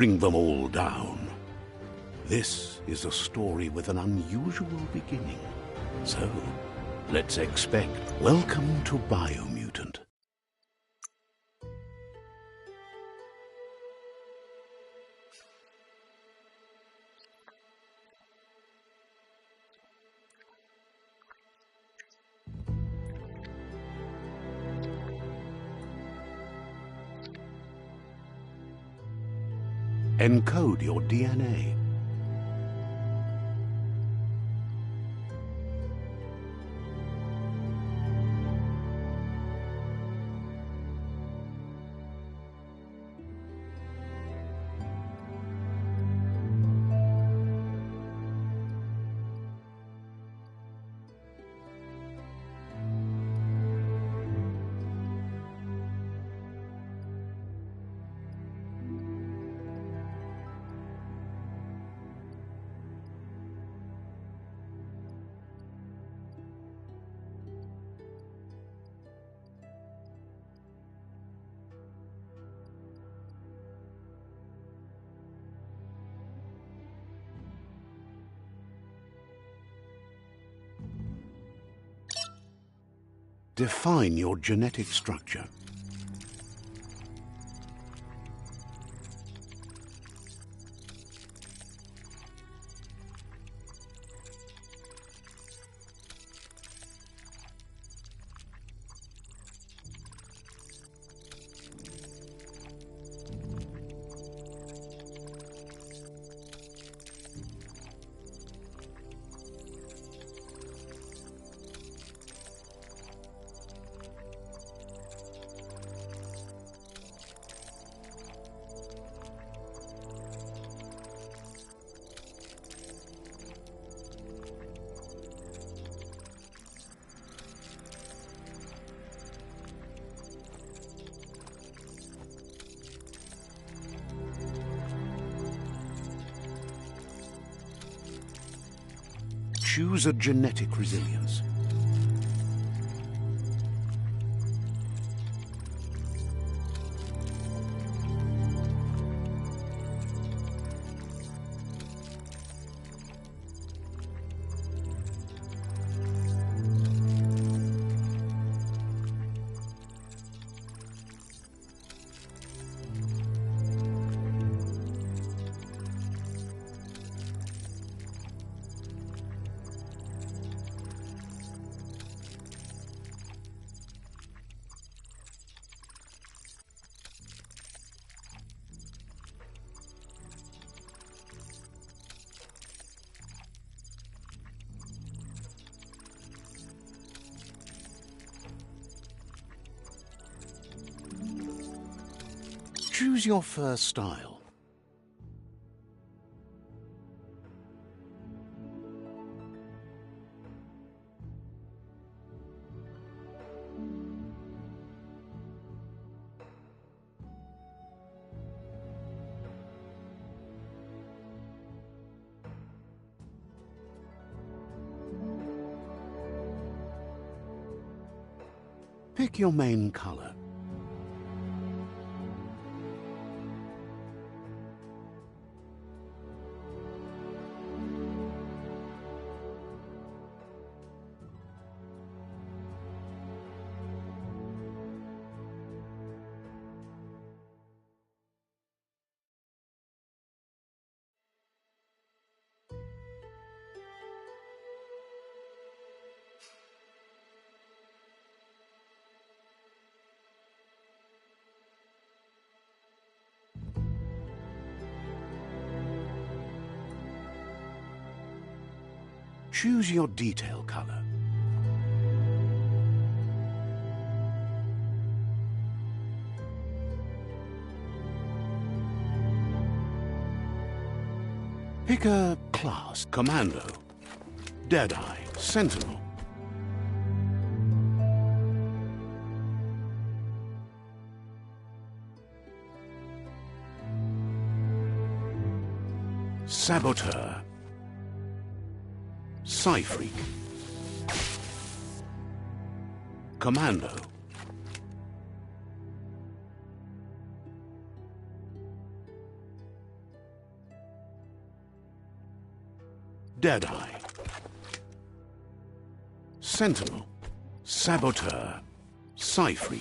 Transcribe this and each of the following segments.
Bring them all down. This is a story with an unusual beginning. So, let's expect. Welcome to Biomutant. Encode your DNA. Define your genetic structure. Choose a genetic resilience. Choose your first style. Pick your main color. Choose your detail color. Pick a class: Commando, Deadeye, Sentinel. Saboteur, Psy-Freak, Commando, Deadeye, Sentinel, Saboteur, Psyfreak.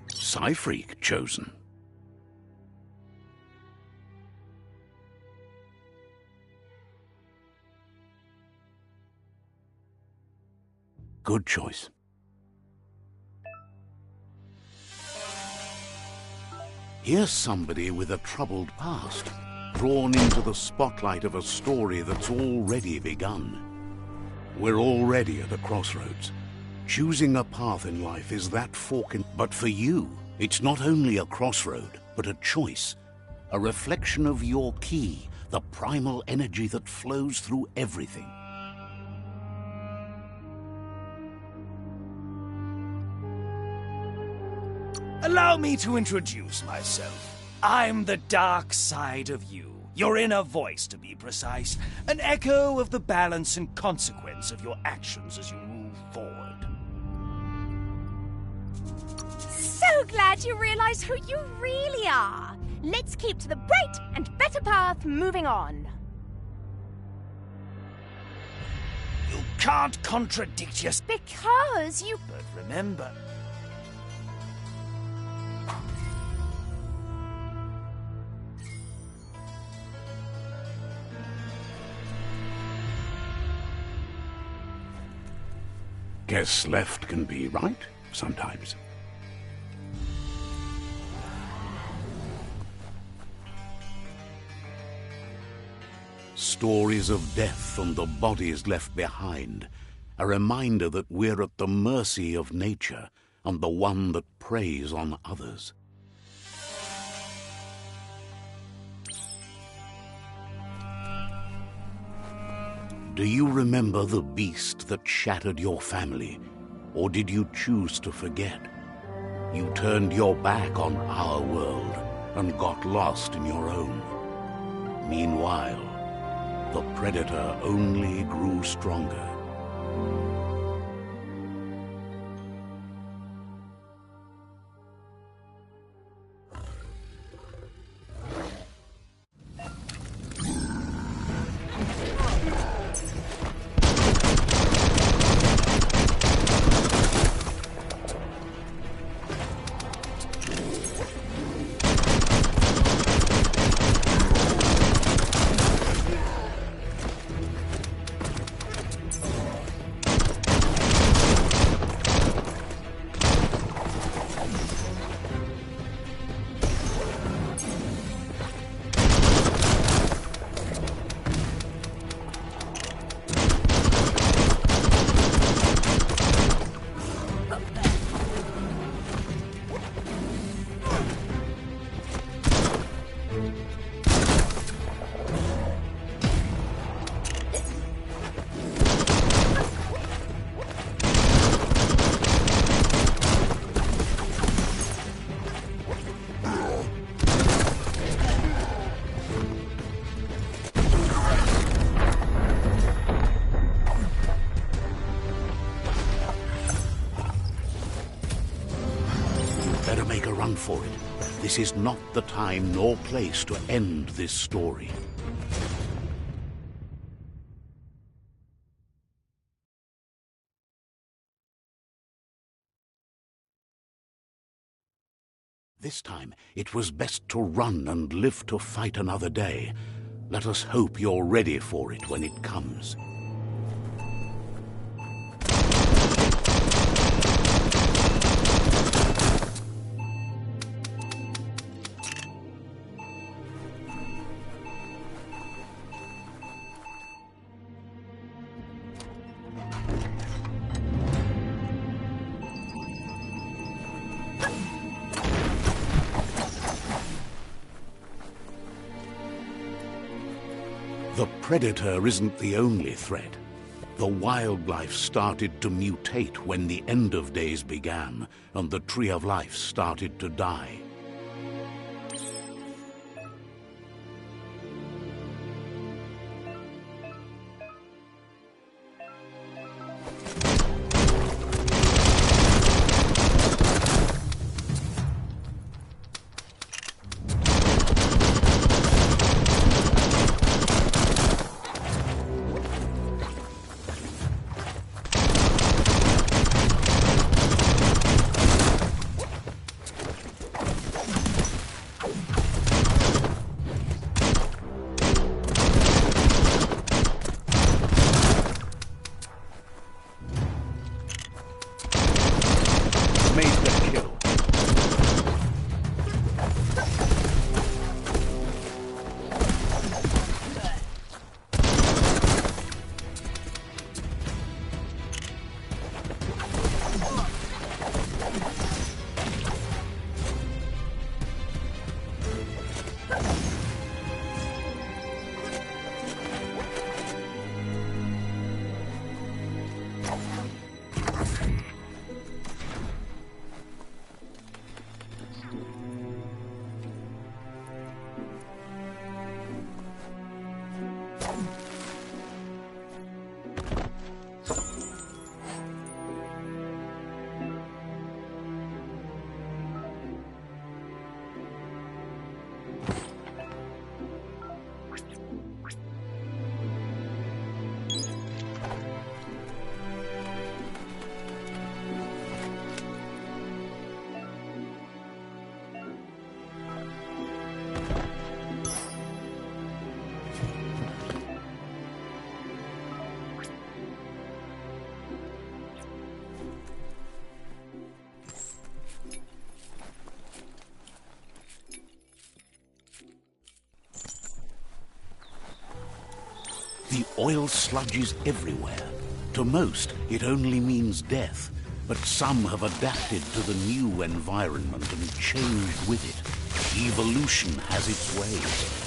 Psyfreak chosen. Good choice. Here's somebody with a troubled past, drawn into the spotlight of a story that's already begun. We're already at a crossroads. Choosing a path in life is that fork in... But for you, it's not only a crossroad, but a choice. A reflection of your key, the primal energy that flows through everything. Allow me to introduce myself. I'm the dark side of you. Your inner voice, to be precise. An echo of the balance and consequence of your actions as you move forward. So glad you realize who you really are. Let's keep to the bright and better path moving on. You can't contradict yourself. Because you... But remember... Guess left can be right, sometimes. Stories of death and the bodies left behind. A reminder that we're at the mercy of nature and the one that preys on others. Do you remember the beast that shattered your family? Or did you choose to forget? You turned your back on our world and got lost in your own. Meanwhile, the predator only grew stronger. Better make a run for it. This is not the time nor place to end this story. This time, it was best to run and live to fight another day. Let us hope you're ready for it when it comes. The predator isn't the only threat. The wildlife started to mutate when the end of days began, and the tree of life started to die. Oil sludges everywhere. To most, it only means death, but some have adapted to the new environment and changed with it. Evolution has its ways.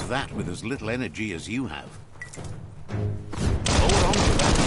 That with as little energy as you have. Hold on to that.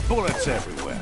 Bullets everywhere.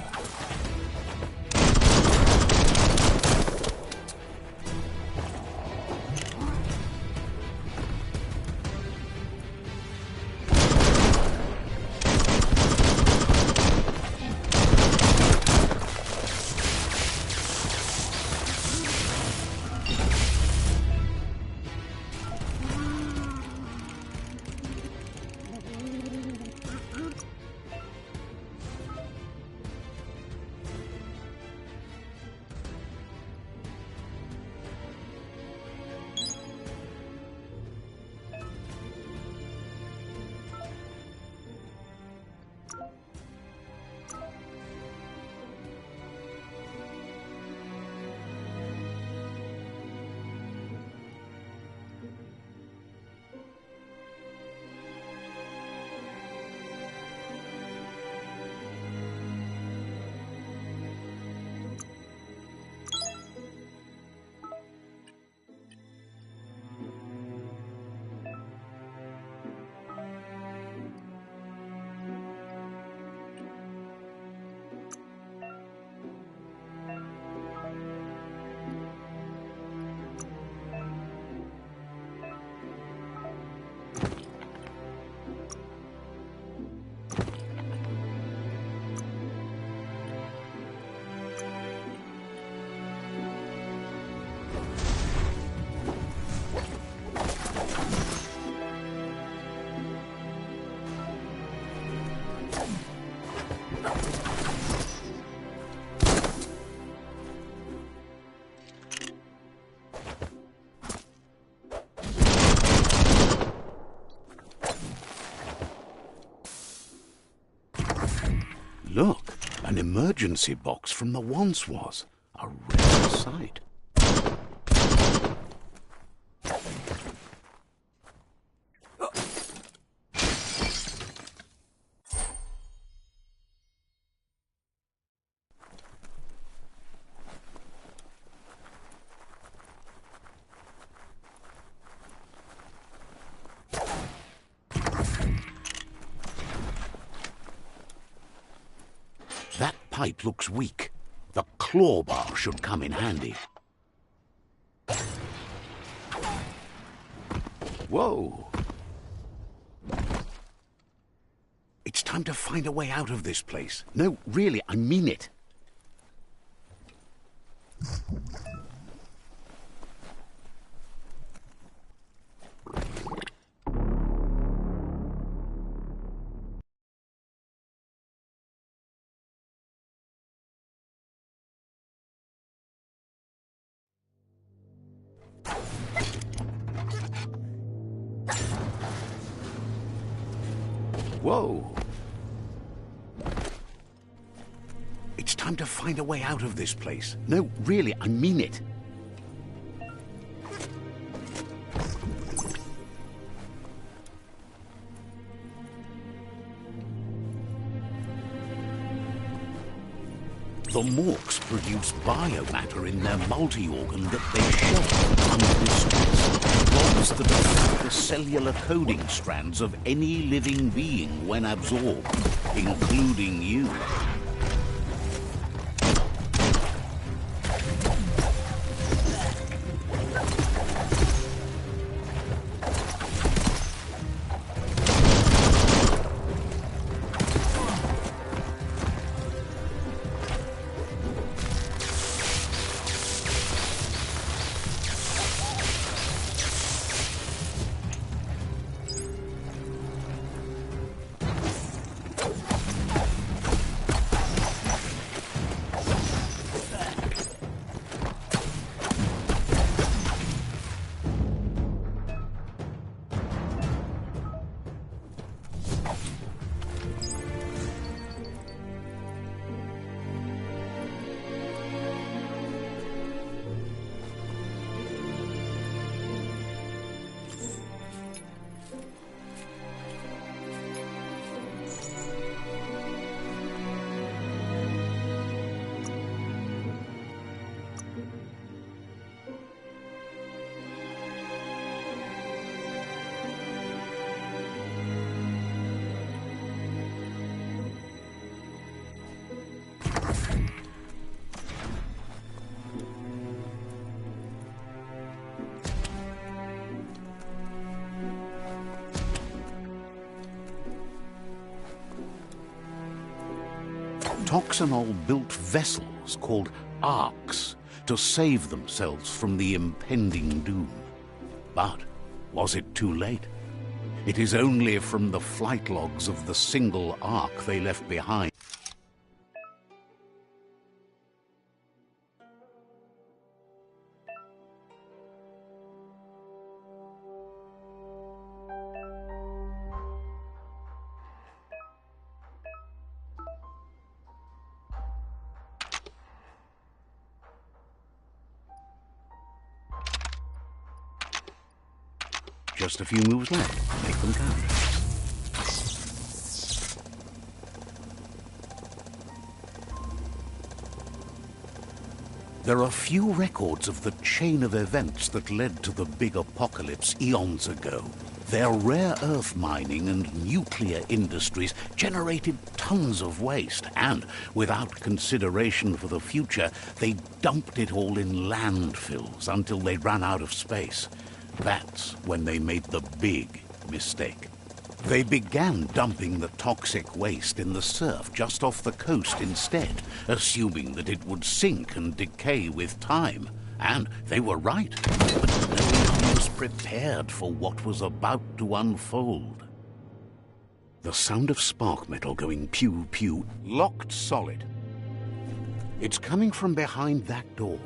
emergency box from the once was. A rare sight. That pipe looks weak. The claw bar should come in handy. Whoa! It's time to find a way out of this place. No, really, I mean it. Whoa! It's time to find a way out of this place. No, really, I mean it. The Morks produce biomatter in their multi-organ that they shelter under stress. Bonds that affect the cellular coding strands of any living being when absorbed, including you. Toxanol built vessels called arks to save themselves from the impending doom. But was it too late? It is only from the flight logs of the single ark they left behind. Just a few moves left. Make them count. There are few records of the chain of events that led to the big apocalypse eons ago. Their rare earth mining and nuclear industries generated tons of waste, and without consideration for the future, they dumped it all in landfills until they ran out of space. That's when they made the big mistake. They began dumping the toxic waste in the surf just off the coast instead, assuming that it would sink and decay with time. And they were right, but no one was prepared for what was about to unfold. The sound of spark metal going pew-pew, locked solid. It's coming from behind that door.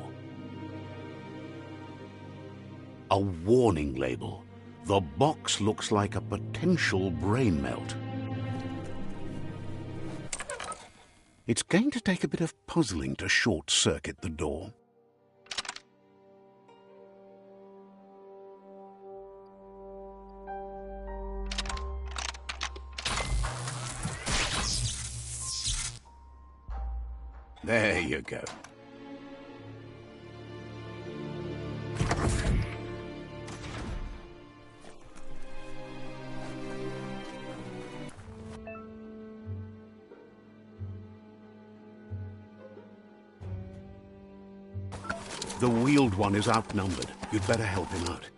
A warning label. The box looks like a potential brain melt. It's going to take a bit of puzzling to short-circuit the door. There you go. The wheeled one is outnumbered. You'd better help him out.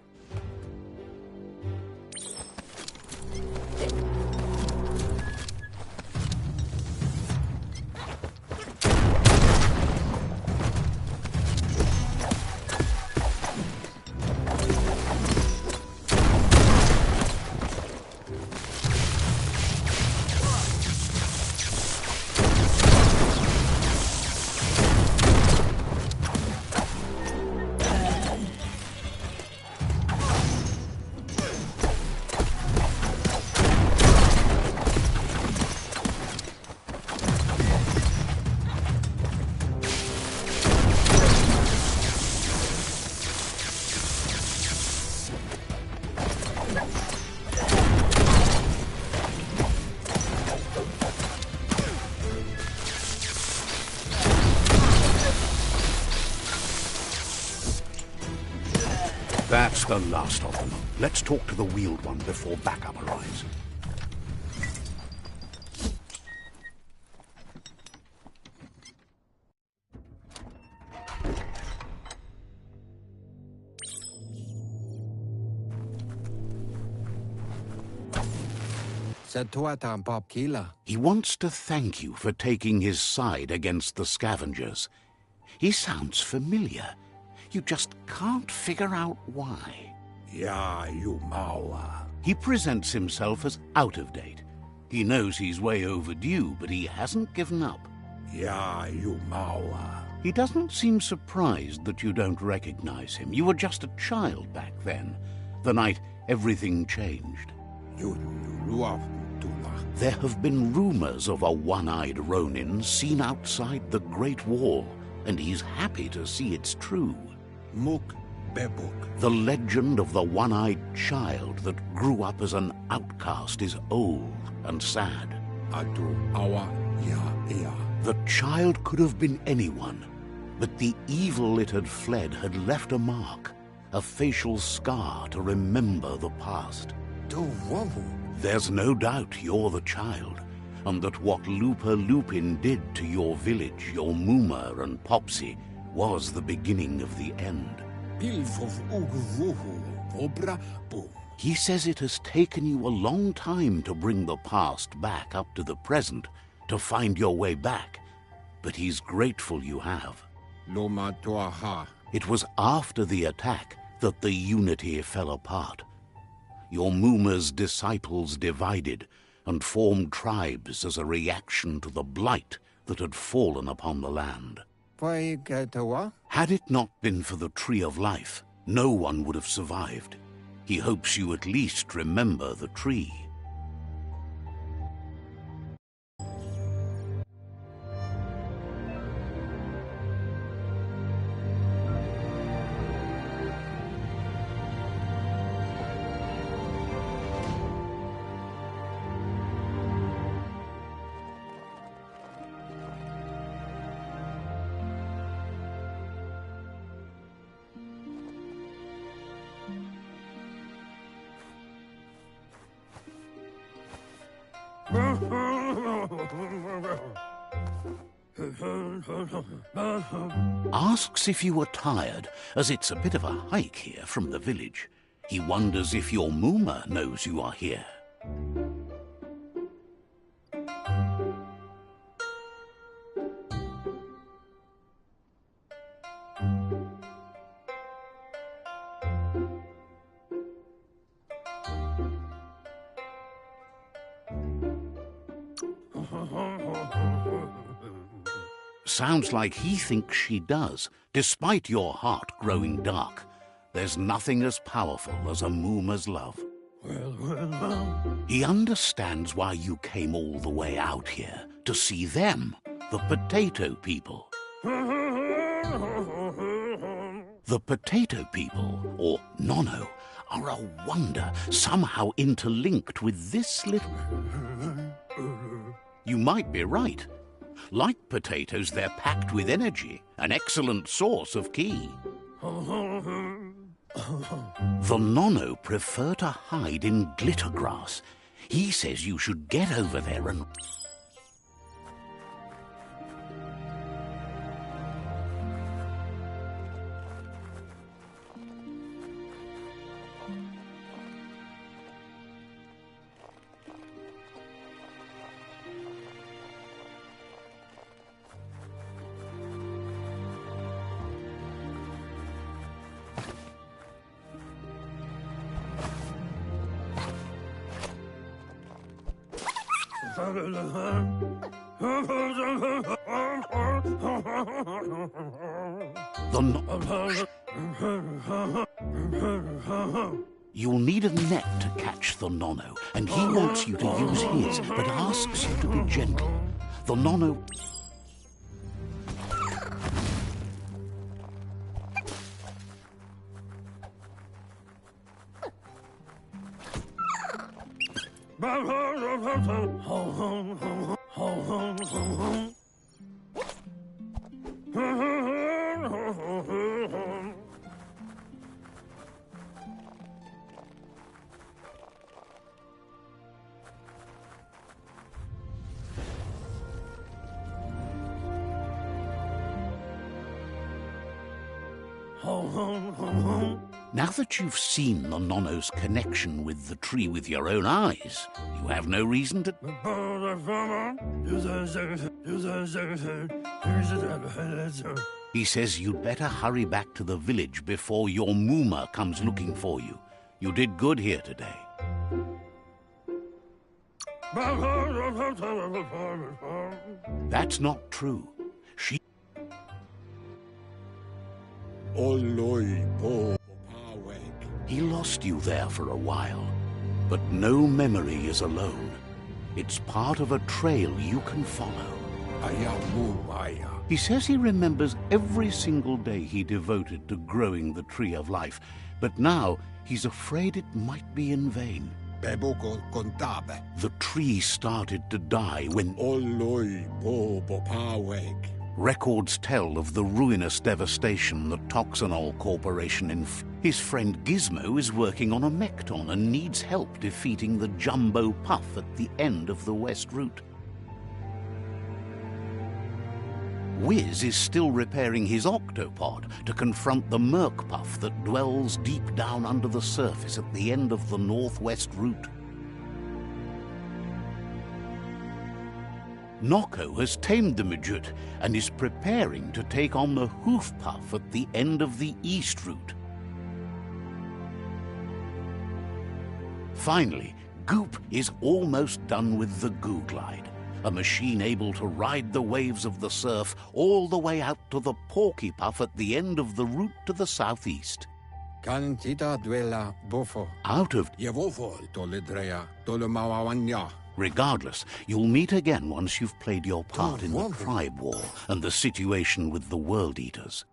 That's the last of them. Let's talk to the wheeled one before backup arrives. He wants to thank you for taking his side against the scavengers. He sounds familiar. You just can't figure out why. He presents himself as out of date. He knows he's way overdue, but he hasn't given up. He doesn't seem surprised that you don't recognize him. You were just a child back then, the night everything changed. There have been rumors of a one-eyed Ronin seen outside the Great Wall, and he's happy to see it's true. The legend of the one-eyed child that grew up as an outcast is old and sad. The child could have been anyone, but the evil it had fled had left a mark, a facial scar to remember the past. There's no doubt you're the child, and that what Lupa Lupin did to your village, your Muma and Popsy, was the beginning of the end. He says it has taken you a long time to bring the past back up to the present, to find your way back, but he's grateful you have. It was after the attack that the unity fell apart. Your Muma's disciples divided and formed tribes as a reaction to the blight that had fallen upon the land. Had it not been for the Tree of Life, no one would have survived. He hopes you at least remember the tree. Asks if you are tired, as it's a bit of a hike here from the village. He wonders if your Muma knows you are here. Sounds like he thinks she does, despite your heart growing dark. There's nothing as powerful as a Muma's love. He understands why you came all the way out here, to see them. the potato people. The potato people, or Nono, are a wonder, somehow interlinked with this little... You might be right. Like potatoes, they're packed with energy, an excellent source of ki. The Nono prefer to hide in glitter grass. He says you should get over there and... You'll need a net to catch the Nono, and he wants you to use his, but asks you to be gentle. The Nono... Now that you've seen the Nono's connection with the tree with your own eyes, you have no reason to... He says you'd better hurry back to the village before your Mooma comes looking for you. You did good here today. That's not true. She... He lost you there for a while, but no memory is alone. It's part of a trail you can follow. He says he remembers every single day he devoted to growing the Tree of Life, but now he's afraid it might be in vain. The tree started to die when... Records tell of the ruinous devastation the Toxanol Corporation His friend Gizmo is working on a Mekton and needs help defeating the Jumbo Puff at the end of the West Route. Wiz is still repairing his Octopod to confront the Merc Puff that dwells deep down under the surface at the end of the Northwest Route. Noko has tamed the Midget and is preparing to take on the Hoof Puff at the end of the East Route. Finally, Goop is almost done with the Goo Glide, a machine able to ride the waves of the surf all the way out to the Porky Puff at the end of the route to the southeast. Out of... Regardless, you'll meet again once you've played your part in the tribe war and the situation with the World Eaters.